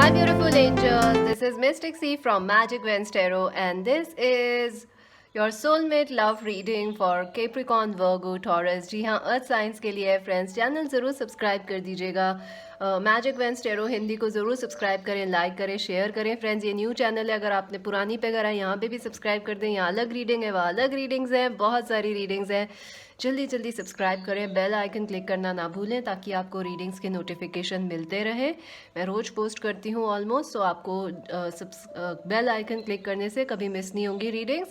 Hi, beautiful angels. This is Mystic C from Magic Vents Tarot, and this is your soulmate love reading for Capricorn, Virgo, Taurus. जी हाँ, earth science के लिए है friends. Channel ज़रूर subscribe कर दीजिएगा. Magic wands tarot Hindi को ज़रूर subscribe करें, लाइक करें, शेयर करें फ्रेंड्स. ये न्यू चैनल है, अगर आपने पुरानी पे करा है यहाँ पे भी सब्सक्राइब कर दें. यहाँ अलग रीडिंग है, वहाँ अलग रीडिंग्स हैं, बहुत सारी रीडिंग्स हैं. जल्दी जल्दी सब्सक्राइब करें, बेल आइकन क्लिक करना ना भूलें ताकि आपको रीडिंग्स के नोटिफिकेशन मिलते रहे. मैं रोज़ पोस्ट करती हूँ ऑलमोस्ट, तो आपको बेल आइकन क्लिक करने से कभी मिस नहीं होंगी रीडिंग्स.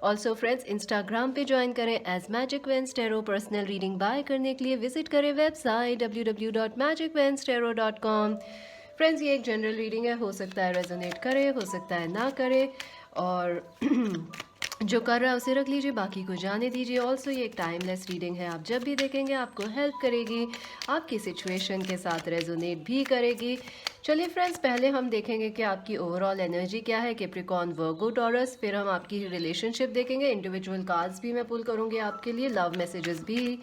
ऑल्सो फ्रेंड्स, इंस्टाग्राम पे ज्वाइन करें as magic wands tarot. Personal reading buy करने के लिए विजिट करें वेबसाइट www.magicvenstarot.com. फ्रेंड्स, ये एक जनरल रीडिंग है, हो सकता है रेजोनेट करे, हो सकता है ना करे, और जो कर रहा है उसे रख लीजिए, बाकी को जाने दीजिए. ऑल्सो ये एक टाइमलेस रीडिंग है, आप जब भी देखेंगे आपको हेल्प करेगी, आपकी सिचुएशन के साथ रेजोनेट भी करेगी. चलिए फ्रेंड्स, पहले हम देखेंगे कि आपकी ओवरऑल एनर्जी क्या है कैप्रिकॉर्न, वर्गो, टॉरस. फिर हम आपकी रिलेशनशिप देखेंगे, इंडिविजुअल कार्ड्स भी मैं पुल करूँगी आपके लिए, लव मैसेजेस भी.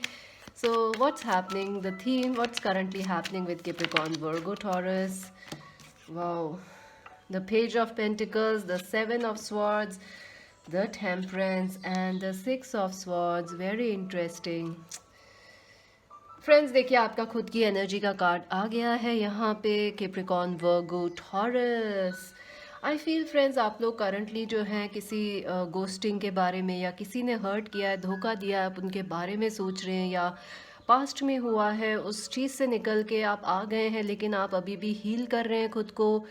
So what's happening, the theme, what's currently happening with Capricorn, Virgo, taurus. Wow, the page of pentacles, the 7 of swords, the temperance and the 6 of swords. very interesting. Friends, देखिए आपका खुद की energy का card आ गया है यहाँ पे, Capricorn, Virgo, taurus. I feel friends, आप लोग करंटली जो हैं किसी गोस्टिंग के बारे में, या किसी ने हर्ट किया है, धोखा दिया है, आप उनके बारे में सोच रहे हैं, या पास्ट में हुआ है उस चीज़ से निकल के आप आ गए हैं, लेकिन आप अभी भी हील कर रहे हैं खुद को.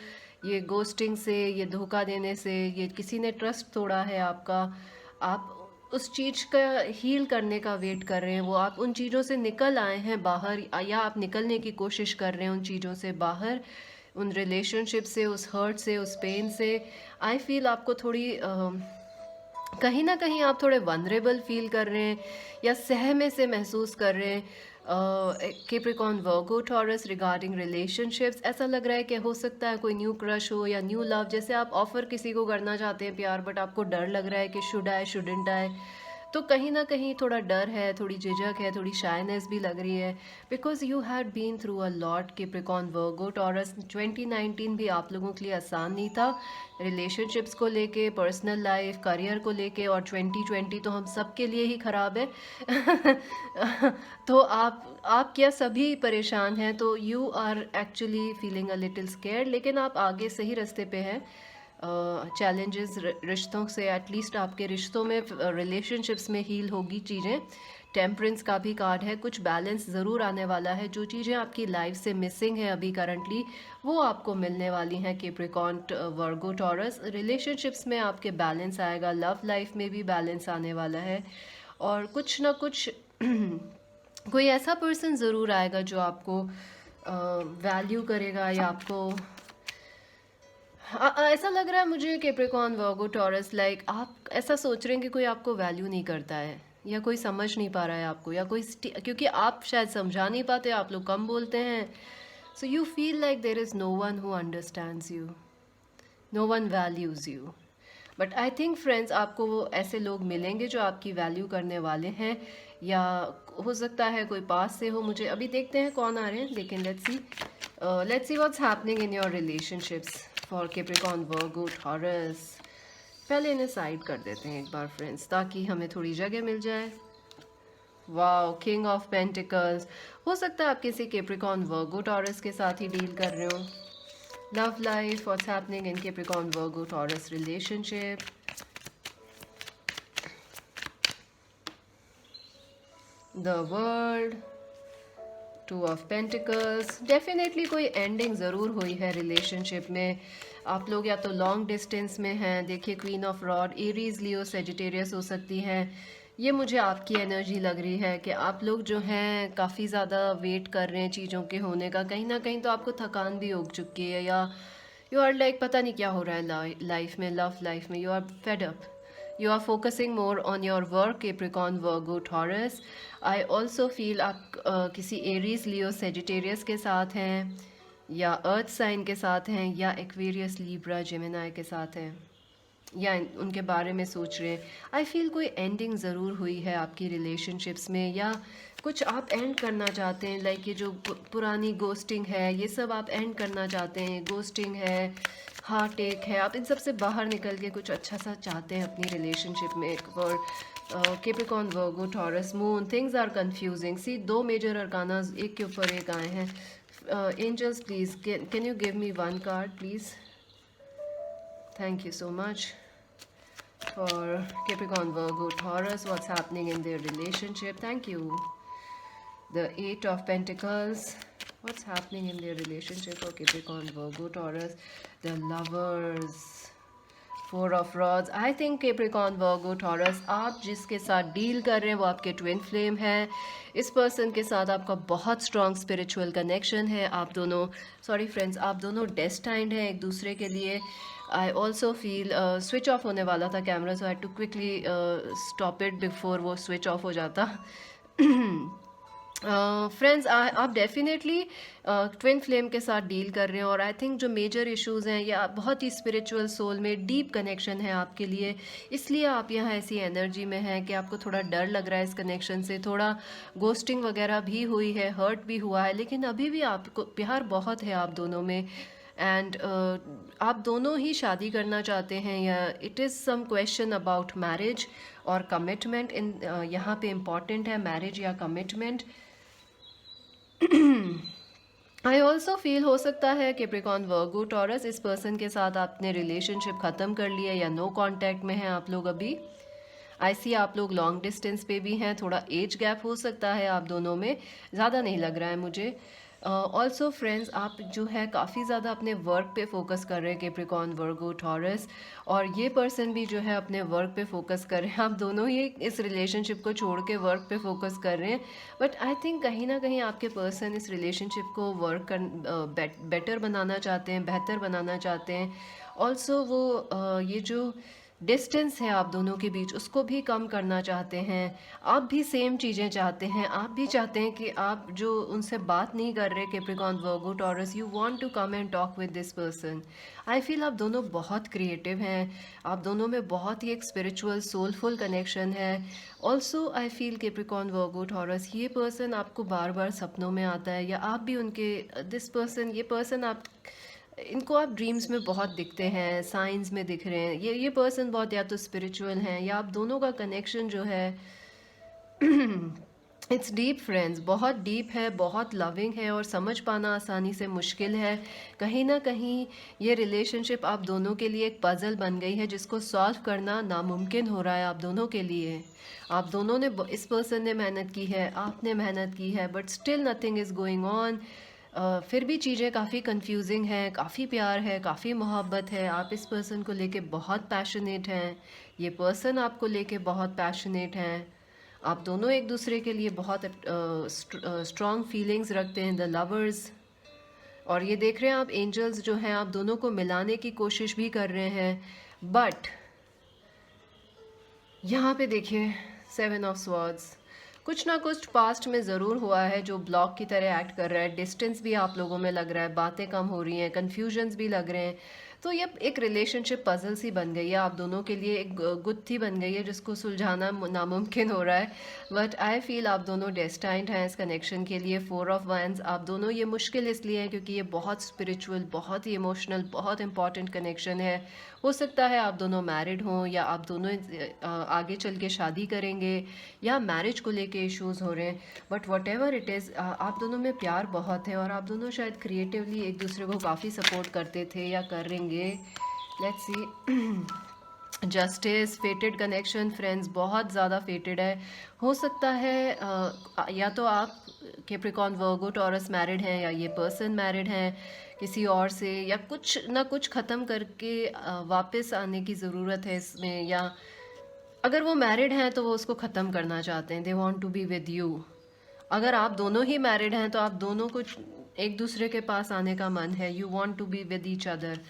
ये गोस्टिंग से, ये धोखा देने से, ये किसी ने ट्रस्ट तोड़ा है आपका, आप उस चीज़ का हील करने का वेट कर रहे हैं. वो आप उन चीज़ों से निकल आए हैं बाहर, या आप निकलने की कोशिश कर रहे हैं उन चीज़ों से बाहर, उन रिलेशनशिप से, उस हर्ट से, उस पेन से. आई फील आपको थोड़ी कहीं ना कहीं आप थोड़े वनरेबल फील कर रहे हैं, या सहमे से महसूस कर रहे हैं. Capricorn, Virgo, taurus, regarding relationships. ऐसा लग रहा है कि हो सकता है कोई न्यू क्रश हो या न्यू लव. जैसे आप ऑफ़र किसी को करना चाहते हैं प्यार, बट आपको डर लग रहा है कि शुड आई, शुडंट आई. तो कहीं ना कहीं थोड़ा डर है, थोड़ी झिझक है, थोड़ी शायनेस भी लग रही है, because you had been through a lot. Capricorn, Virgo, Taurus, 2019 भी आप लोगों के लिए आसान नहीं था, रिलेशनशिप्स को लेके, पर्सनल लाइफ, करियर को लेके. और 2020 तो हम सब के लिए ही ख़राब है. तो आप क्या सभी परेशान हैं, तो you are actually feeling a little scared, लेकिन आप आगे सही रास्ते पे हैं. चैलेंजेस रिश्तों से, एटलीस्ट आपके रिश्तों में, रिलेशनशिप्स में हील होगी चीज़ें. टेम्परेंस का भी कार्ड है, कुछ बैलेंस ज़रूर आने वाला है. जो चीज़ें आपकी लाइफ से मिसिंग है अभी करंटली, वो आपको मिलने वाली हैं. कैप्रिकॉर्न, वर्गो, टॉरस, रिलेशनशिप्स में आपके बैलेंस आएगा, लव लाइफ में भी बैलेंस आने वाला है. और कुछ ना कुछ कोई ऐसा पर्सन ज़रूर आएगा जो आपको वैल्यू करेगा, या आपको ऐसा लग रहा है मुझे कैप्रिकॉर्न, वर्गो, टॉरस, लाइक आप ऐसा सोच रहे हैं कि कोई आपको वैल्यू नहीं करता है, या कोई समझ नहीं पा रहा है आपको, या कोई क्योंकि आप शायद समझा नहीं पाते, आप लोग कम बोलते हैं. So you feel like there is no one who understands you, no one values you. But I think friends, आपको वो ऐसे लोग मिलेंगे जो आपकी वैल्यू करने वाले हैं, या हो सकता है कोई पास से हो. मुझे अभी देखते हैं कौन आ रहे हैं, लेकिन let's see what's happening in your relationships for Capricorn, Virgo, taurus. पहले इन्हें साइड कर देते हैं एक बार फ्रेंड्स, ताकि हमें थोड़ी जगह मिल जाए. Wow, king of pentacles. हो सकता है आप किसी कैप्रिकॉर्न, वर्गो, टॉरस के साथ ही डील कर रहे हो. Love life, what's happening in Capricorn, Virgo, taurus relationship. The world, two of pentacles. Definitely कोई एंडिंग ज़रूर हुई है रिलेशनशिप में. आप लोग या तो लॉन्ग डिस्टेंस में हैं. देखिए, queen of rod, Aries, Leo, Sagittarius हो सकती हैं. ये मुझे आपकी एनर्जी लग रही है कि आप लोग जो हैं काफ़ी ज़्यादा वेट कर रहे हैं चीज़ों के होने का. कहीं ना कहीं तो आपको थकान भी हो चुकी है, या यू आर लाइक पता नहीं क्या हो रहा है लाइफ में, लव लाइफ में. You are fed up, you are focusing more on your work, Capricorn, Virgo, Taurus. I also feel आप किसी एरीज, लियो, सेजिटेरियस के साथ हैं, या अर्थ साइन के साथ हैं, या एक्वेरियस, लिब्रा, जेमिनाई के साथ हैं. या उनके बारे में सोच रहे हैं। आई फील कोई एंडिंग ज़रूर हुई है आपकी रिलेशनशिप्स में, या कुछ आप एंड करना चाहते हैं। लाइक ये जो पुरानी गोस्टिंग है ये सब आप एंड करना चाहते हैं। गोस्टिंग है, हार्ट टेक है, आप इन सब से बाहर निकल के कुछ अच्छा सा चाहते हैं अपनी रिलेशनशिप में। और Capricorn, Virgo, Taurus, moon, things are confusing. See, दो मेजर अरकाना एक के ऊपर एक आए हैं। Angels please can you give me one card please? Thank you so much for Capricorn, Virgo, Taurus. What's happening in their relationship? Thank you. The Eight of Pentacles. What's happening in their relationship for Capricorn, Virgo, Taurus? The Lovers. Four of Rods. I think Capricorn, Virgo, Taurus, आप जिसके साथ deal कर रहे हैं वो आपके twin flame है। इस पर्सन के साथ आपका बहुत स्ट्रॉन्ग स्पिरिचुअल कनेक्शन है। आप दोनों, सॉरी फ्रेंड्स, आप दोनों डेस्टाइंड हैं एक दूसरे के लिए। I also feel switch off होने वाला था camera, so I to quickly stop it before वो स्विच ऑफ हो जाता। फ्रेंड्स, आप डेफिनेटली ट्विन फ्लेम के साथ डील कर रहे हैं, और आई थिंक जो मेजर इश्यूज़ हैं या बहुत ही स्पिरिचुअल सोल में डीप कनेक्शन है आपके लिए, इसलिए आप यहाँ ऐसी एनर्जी में हैं कि आपको थोड़ा डर लग रहा है इस कनेक्शन से। थोड़ा गोस्टिंग वगैरह भी हुई है, हर्ट भी हुआ है, लेकिन अभी भी आपको प्यार बहुत है आप दोनों में। एंड आप दोनों ही शादी करना चाहते हैं, या it is some question about marriage और कमिटमेंट। इन यहाँ पे इम्पॉर्टेंट है मैरिज या कमिटमेंट। आई ऑल्सो फील हो सकता है कैप्रिकॉर्न, वर्गो, टॉरस, इस पर्सन के साथ आपने रिलेशनशिप ख़त्म कर लिया या नो कांटेक्ट में हैं आप लोग अभी। आई सी आप लोग लॉन्ग डिस्टेंस पे भी हैं, थोड़ा एज गैप हो सकता है आप दोनों में, ज़्यादा नहीं लग रहा है मुझे। ऑल्सो फ्रेंड्स, आप जो है काफ़ी ज़्यादा अपने वर्क पे फोकस कर रहे हैं कैप्रिकॉर्न, वर्गो, टॉरस, और ये पर्सन भी जो है अपने वर्क पे फोकस कर रहे हैं। आप दोनों ही इस रिलेशनशिप को छोड़ के वर्क पे फोकस कर रहे हैं, बट आई थिंक कहीं ना कहीं आपके पर्सन इस रिलेशनशिप को वर्क कर बेटर बनाना चाहते हैं, बेहतर बनाना चाहते हैं। ऑल्सो वो ये जो डिस्टेंस है आप दोनों के बीच उसको भी कम करना चाहते हैं। आप भी सेम चीज़ें चाहते हैं, आप भी चाहते हैं कि आप जो उनसे बात नहीं कर रहे Capricorn, Virgo, Taurus, you want to come and talk with this person. I feel आप दोनों बहुत क्रिएटिव हैं, आप दोनों में बहुत ही एक स्पिरिचुअल सोलफुल कनेक्शन है। Also I feel Capricorn, Virgo, taurus, ये पर्सन आपको बार बार सपनों में आता है, या आप भी उनके दिस पर्सन, ये पर्सन आप इनको आप ड्रीम्स में बहुत दिखते हैं, साइंस में दिख रहे हैं। ये पर्सन बहुत या तो स्पिरिचुअल हैं, या आप दोनों का कनेक्शन जो है इट्स डीप फ्रेंड्स, बहुत डीप है, बहुत लविंग है, और समझ पाना आसानी से मुश्किल है। कहीं ना कहीं ये रिलेशनशिप आप दोनों के लिए एक पज़ल बन गई है जिसको सॉल्व करना नामुमकिन हो रहा है आप दोनों के लिए। आप दोनों ने, इस पर्सन ने मेहनत की है, आपने मेहनत की है, but still nothing is going on. फिर भी चीज़ें काफ़ी कंफ्यूजिंग हैं, काफ़ी प्यार है, काफ़ी मोहब्बत है। आप इस पर्सन को लेके बहुत पैशनेट हैं, ये पर्सन आपको लेके बहुत पैशनेट हैं। आप दोनों एक दूसरे के लिए बहुत स्ट्रॉन्ग फीलिंग्स रखते हैं, द लवर्स। और ये देख रहे हैं आप, एंजल्स जो हैं आप दोनों को मिलाने की कोशिश भी कर रहे हैं, बट यहाँ पे देखिए 7 ऑफ स्वॉर्ड्स, कुछ ना कुछ पास्ट में ज़रूर हुआ है जो ब्लॉक की तरह एक्ट कर रहा है। डिस्टेंस भी आप लोगों में लग रहा है, बातें कम हो रही हैं, कन्फ्यूजन्स भी लग रहे हैं। तो ये एक रिलेशनशिप पजल सी बन गई है आप दोनों के लिए, एक गुत्थी बन गई है जिसको सुलझाना नामुमकिन हो रहा है। बट आई फील आप दोनों डेस्टाइंड हैं इस कनेक्शन के लिए। 4 ऑफ वैंड्स, आप दोनों, ये मुश्किल इसलिए है क्योंकि ये बहुत स्पिरिचुअल, बहुत ही इमोशनल, बहुत इंपॉर्टेंट कनेक्शन है। हो सकता है आप दोनों मैरिड हों, या आप दोनों आगे चल के शादी करेंगे, या मैरिज को लेके इश्यूज़ हो रहे हैं। But what ever it is, आप दोनों में प्यार बहुत है, और आप दोनों शायद क्रिएटिवली एक दूसरे को काफ़ी सपोर्ट करते थे या करेंगे। Let's see, justice, फेटेड connection friends, बहुत ज़्यादा फेटेड है। हो सकता है या तो आप कैप्रिकॉर्न, वर्गो, टॉरस मैरिड हैं, या ये पर्सन मैरिड हैं किसी और से, या कुछ ना कुछ ख़त्म करके वापस आने की ज़रूरत है इसमें। या अगर वो मैरिड हैं तो वो उसको ख़त्म करना चाहते हैं, they want to be with you. अगर आप दोनों ही मैरिड हैं तो आप दोनों को एक दूसरे के पास आने का मन है, you want to be with each other.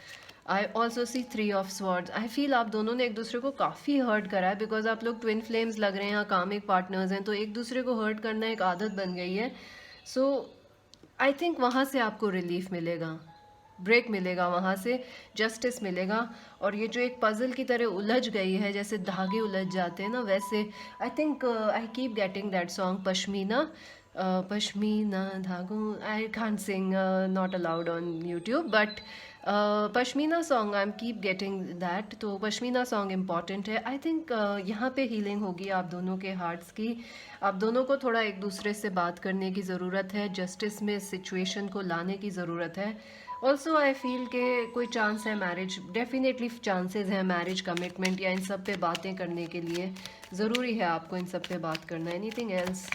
I also see 3 of swords, I feel आप दोनों ने एक दूसरे को काफ़ी हर्ट करा है, बिकॉज आप लोग ट्विन फ्लेम्स लग रहे हैं, कामिक पार्टनर्स हैं, तो एक दूसरे को हर्ट करना एक आदत बन गई है। सो आई थिंक वहाँ से आपको रिलीफ मिलेगा। ब्रेक मिलेगा, वहाँ से जस्टिस मिलेगा। और ये जो एक पज़ल की तरह उलझ गई है, जैसे धागे उलझ जाते हैं ना, वैसे I think I keep getting that song Pashmina, Pashmina धागों, I can't sing, not allowed on YouTube, but Pashmina song I am keep getting that. तो पश्मीना सॉन्ग इम्पॉर्टेंट है आई थिंक। यहाँ पे हीलिंग होगी आप दोनों के हार्ट्स की। आप दोनों को थोड़ा एक दूसरे से बात करने की ज़रूरत है, जस्टिस में सिचुएशन को लाने की ज़रूरत है। ऑल्सो आई फील के कोई चांस है मैरिज, डेफिनेटली चांसेस हैं मैरिज, कमिटमेंट या इन सब पे बातें करने के लिए। ज़रूरी है आपको इन सब पे बात करना। Anything else?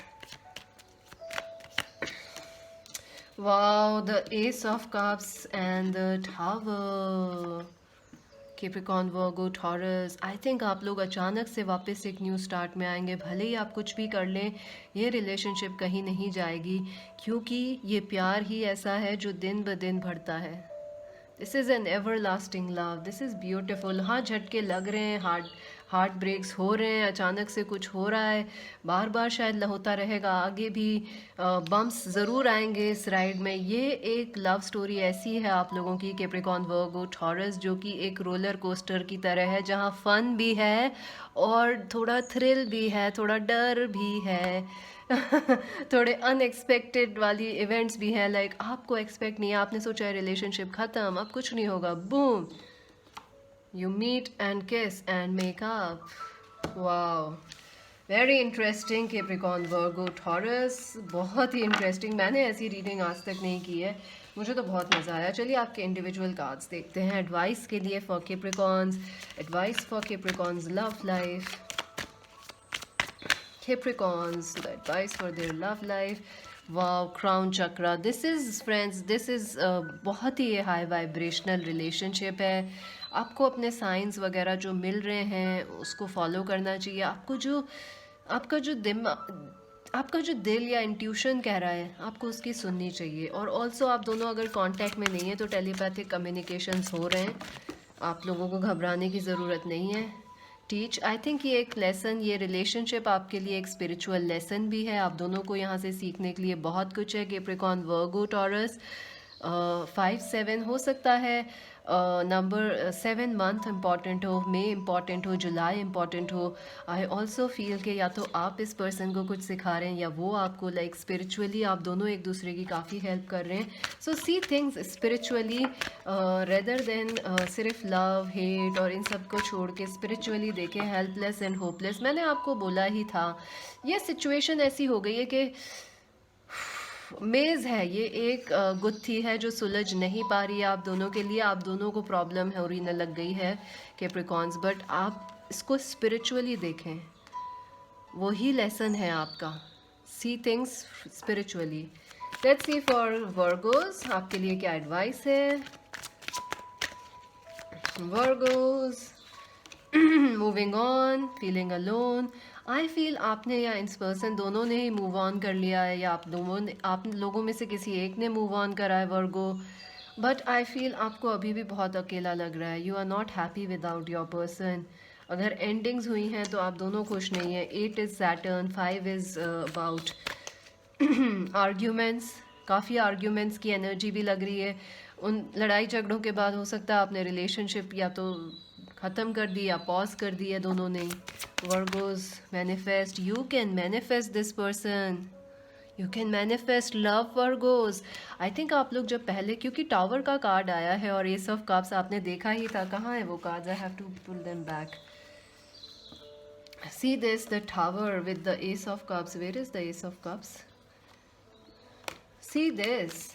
Wow, the Ace of Cups and the Tower. Capricorn, Virgo, Taurus. I think आप लोग अचानक से वापस एक न्यू स्टार्ट में आएंगे। भले ही आप कुछ भी कर लें, ये रिलेशनशिप कहीं नहीं जाएगी, क्योंकि ये प्यार ही ऐसा है जो दिन ब दिन बढ़ता है। This is an ever lasting love, this is beautiful. हाँ, झटके लग रहे हैं, हार्ट ब्रेक्स हो रहे हैं, अचानक से कुछ हो रहा है, बार बार शायद होता रहेगा, आगे भी बम्प्स ज़रूर आएंगे इस राइड में। ये एक लव स्टोरी ऐसी है आप लोगों की, कैप्रिकॉर्न, वर्गो, टॉरस, जो कि एक रोलर कोस्टर की तरह है, जहाँ फन भी है और थोड़ा थ्रिल भी है, थोड़ा डर भी है थोड़े अनएक्सपेक्टेड वाली इवेंट्स भी हैं। लाइक आपको एक्सपेक्ट नहीं है, आपने सोचा है रिलेशनशिप ख़त्म, अब कुछ नहीं होगा, बूम, यू मीट एंड किस and make up. Wow, very interesting Capricorn, Virgo, taurus, बहुत ही इंटरेस्टिंग। मैंने ऐसी रीडिंग आज तक नहीं की है, मुझे तो बहुत मज़ा आया। चलिए आपके इंडिविजुअल कार्ड्स देखते हैं एडवाइस के लिए for Capricorns, advice for Capricorns love life. Capricorns, the advice for their love life. Wow, crown chakra. This is, friends, this is बहुत ही हाई वाइब्रेशनल रिलेशनशिप है। आपको अपने साइंस वगैरह जो मिल रहे हैं उसको फॉलो करना चाहिए। आपका जो दिल या इंट्यूशन कह रहा है, आपको उसकी सुननी चाहिए। और ऑल्सो आप दोनों अगर कांटेक्ट में नहीं है तो टेलीपैथिक कम्युनिकेशंस हो रहे हैं, आप लोगों को घबराने की ज़रूरत नहीं है। टीच, आई थिंक ये एक लेसन, ये रिलेशनशिप आपके लिए एक स्पिरिचुअल लेसन भी है। आप दोनों को यहाँ से सीखने के लिए बहुत कुछ है। कैप्रिकॉर्न, वर्गो, टॉरस, 5-7 हो सकता है, नंबर 7 मंथ इम्पॉर्टेंट हो, मई इम्पॉर्टेंट हो, जुलाई इम्पॉर्टेंट हो। आई ऑल्सो फील कि या तो आप इस पर्सन को कुछ सिखा रहे हैं या वो आपको, लाइक स्पिरिचुअली आप दोनों एक दूसरे की काफ़ी हेल्प कर रहे हैं। So see things spiritually rather than सिर्फ लव हेट और इन सब को छोड़ के स्पिरिचुअली देखें, हेल्पलेस एंड होपलेस। मैंने आपको बोला ही था, ये सिचुएशन ऐसी हो गई है कि मेज़ है, ये एक गुत्थी है जो सुलझ नहीं पा रही है आप दोनों के लिए। आप दोनों को प्रॉब्लम है और न लग गई है कैप्रिकॉर्न्स, बट आप इसको स्पिरिचुअली देखें, वही लेसन है आपका। सी things spiritually. Let's see for Virgo's, आपके लिए क्या एडवाइस है Virgo's. Moving on, feeling alone. I feel आपने या इस पर्सन दोनों ने ही मूव ऑन कर लिया है, या आप लोगों में से किसी एक ने मूव ऑन करा है वर्गो, बट आई फील आपको अभी भी बहुत अकेला लग रहा है। You are not happy without your person. अगर एंडिंग्स हुई हैं तो आप दोनों खुश नहीं हैं। 8 is Saturn, 5 is about arguments, काफ़ी आर्ग्यूमेंट्स की एनर्जी भी लग रही है। उन लड़ाई झगड़ों के बाद हो सकता है आपने रिलेशनशिप या तो ख़त्म कर दी या पॉज कर दी है दोनों ने। Virgo's, manifest, you can manifest this person, you can manifest love Virgo's. I think आप लोग जब पहले, क्योंकि टावर का कार्ड आया है और एस ऑफ कप्स आपने देखा ही था, कहाँ है वो cards, I have to pull them back. See this, the tower with the ace of cups, where is the ace of cups, see this.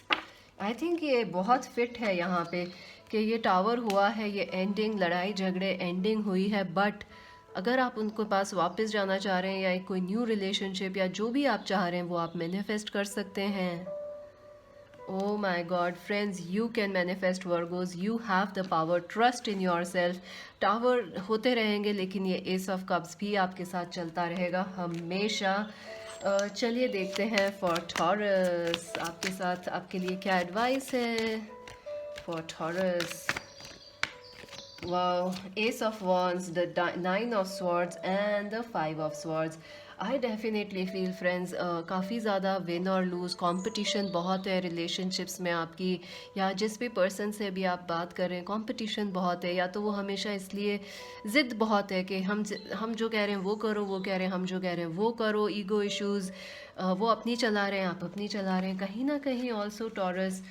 I think ये बहुत फिट है यहाँ पे कि ये टावर हुआ है, ये एंडिंग, लड़ाई झगड़े एंडिंग हुई है। बट अगर आप उनको पास वापस जाना चाह रहे हैं या एक कोई न्यू रिलेशनशिप या जो भी आप चाह रहे हैं वो आप मैनिफेस्ट कर सकते हैं। Oh my god friends, you can manifest Virgos, you have the power, trust in yourself. Tower होते रहेंगे लेकिन ये एस ऑफ कप्स भी आपके साथ चलता रहेगा हमेशा। चलिए देखते हैं फॉर टॉरस, आपके साथ आपके लिए क्या एडवाइस है for taurus. Wow, Ace of Wands, the 9 of Swords and the 5 of Swords. I definitely feel friends काफ़ी ज़्यादा विन और लूज़ कंपटीशन बहुत है रिलेशनशिप्स में आपकी, या जिस भी पर्सन से भी आप बात कर रहे हैं कंपटीशन बहुत है। या तो वो हमेशा इसलिए ज़िद बहुत है कि हम जो कह रहे हैं वो करो, वो कह रहे हैं हम जो कह रहे हैं वो करो, ईगो इश्यूज़, वो अपनी चला रहे हैं आप अपनी चला रहे हैं। कहीं ना कहीं ऑल्सो टॉरस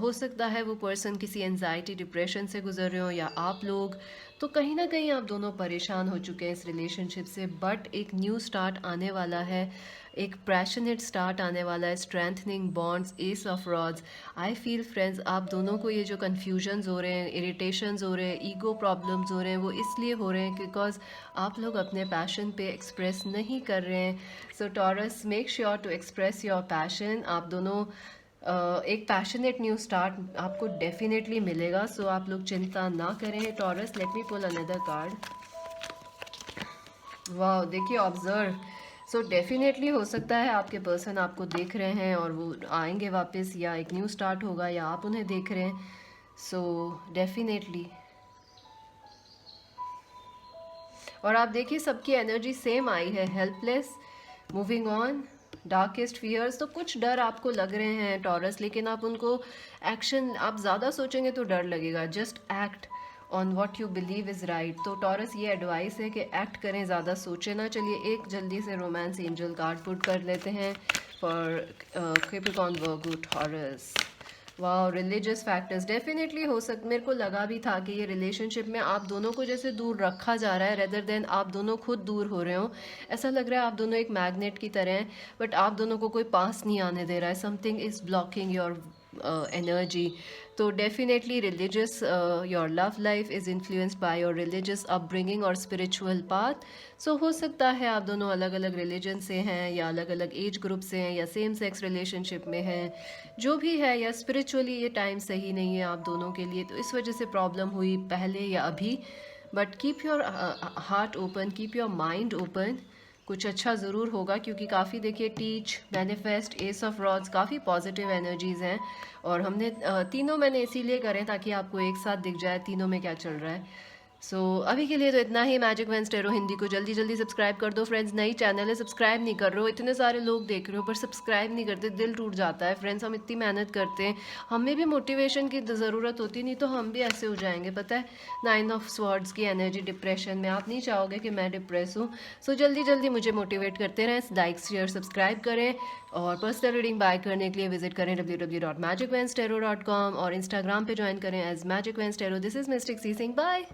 हो सकता है वो पर्सन किसी एनजाइटी डिप्रेशन से गुजर रहे हो, या आप लोग, तो कहीं ना कहीं आप दोनों परेशान हो चुके हैं इस रिलेशनशिप से। बट एक न्यू स्टार्ट आने वाला है, एक पैशनेट स्टार्ट आने वाला है, strengthening bonds, S of rods. I feel friends आप दोनों को ये जो कन्फ्यूजन्स हो रहे हैं, इरिटेशंस हो रहे हैं, ईगो प्रॉब्लम्स हो रहे हैं, वो इसलिए हो रहे हैं बिकॉज आप लोग अपने पैशन पे एक्सप्रेस नहीं कर रहे हैं। So Taurus, make sure to express your passion. आप दोनों एक पैशनेट न्यू स्टार्ट आपको डेफिनेटली मिलेगा। सो आप लोग चिंता ना करें Taurus. Let me pull another card. वाह, देखिए ऑब्जर्व। सो डेफिनेटली हो सकता है आपके पर्सन आपको देख रहे हैं और वो आएंगे वापस, या एक न्यू स्टार्ट होगा, या आप उन्हें देख रहे हैं। सो डेफिनेटली, और आप देखिए सबकी एनर्जी सेम आई है, helpless, moving on, darkest fears. तो कुछ डर आपको लग रहे हैं टॉरस, लेकिन आप उनको एक्शन, आप ज़्यादा सोचेंगे तो डर लगेगा। Just act on what you believe is right. तो टॉरस ये एडवाइस है कि एक्ट करें, ज़्यादा सोचे ना। चलिए एक जल्दी से रोमांस एंजल कार्ड पुट कर लेते हैं फॉर कैप्रिकॉर्न वर्गो टॉरस। वाह, रिलीजियस फैक्टर्स डेफिनेटली हो सकता, मेरे को लगा भी था कि ये रिलेशनशिप में आप दोनों को जैसे दूर रखा जा रहा है रेदर देन आप दोनों खुद दूर हो रहे हो। ऐसा लग रहा है आप दोनों एक मैग्नेट की तरह हैं, बट आप दोनों को कोई पास नहीं आने दे रहा है। Something is blocking your energy. तो definitely religious, your love life is influenced by your religious upbringing और स्पिरिचुअल पाथ। सो हो सकता है आप दोनों अलग अलग रिलीजन से हैं, या अलग अलग एज ग्रुप से हैं, या सेम सेक्स रिलेशनशिप में हैं, जो भी है, या स्पिरिचुअली ये टाइम सही नहीं है आप दोनों के लिए, तो इस वजह से प्रॉब्लम हुई पहले या अभी। But keep your heart open, keep your mind open, कुछ अच्छा ज़रूर होगा। क्योंकि काफ़ी देखिए teach, manifest, S of rods, काफ़ी पॉजिटिव एनर्जीज़ हैं। और हमने तीनों मैंने इसीलिए करें ताकि आपको एक साथ दिख जाए तीनों में क्या चल रहा है। सो अभी के लिए तो इतना ही। मैजिक वेंस टैरो हिंदी को जल्दी जल्दी सब्सक्राइब कर दो फ्रेंड्स। नई चैनल है, सब्सक्राइब नहीं कर रहे हो, इतने सारे लोग देख रहे हो पर सब्सक्राइब नहीं करते, दिल टूट जाता है फ्रेंड्स। हम इतनी मेहनत करते हैं, हमें भी मोटिवेशन की ज़रूरत होती, नहीं तो हम भी ऐसे हो जाएंगे, पता है। 9 ऑफ स्वॉर्ड्स की एनर्जी, डिप्रेशन में, आप नहीं चाहोगे कि मैं डिप्रेस हूँ। सो जल्दी जल्दी मुझे मोटिवेट करते रहें, लाइक शेयर सब्सक्राइब करें, और पर्सनल रीडिंग बाय करने के लिए विजिट करें www.magicvenstero.com, और इंस्टाग्राम पे ज्वाइन करें as magic wands tarot. This is mystic C Singh, bye.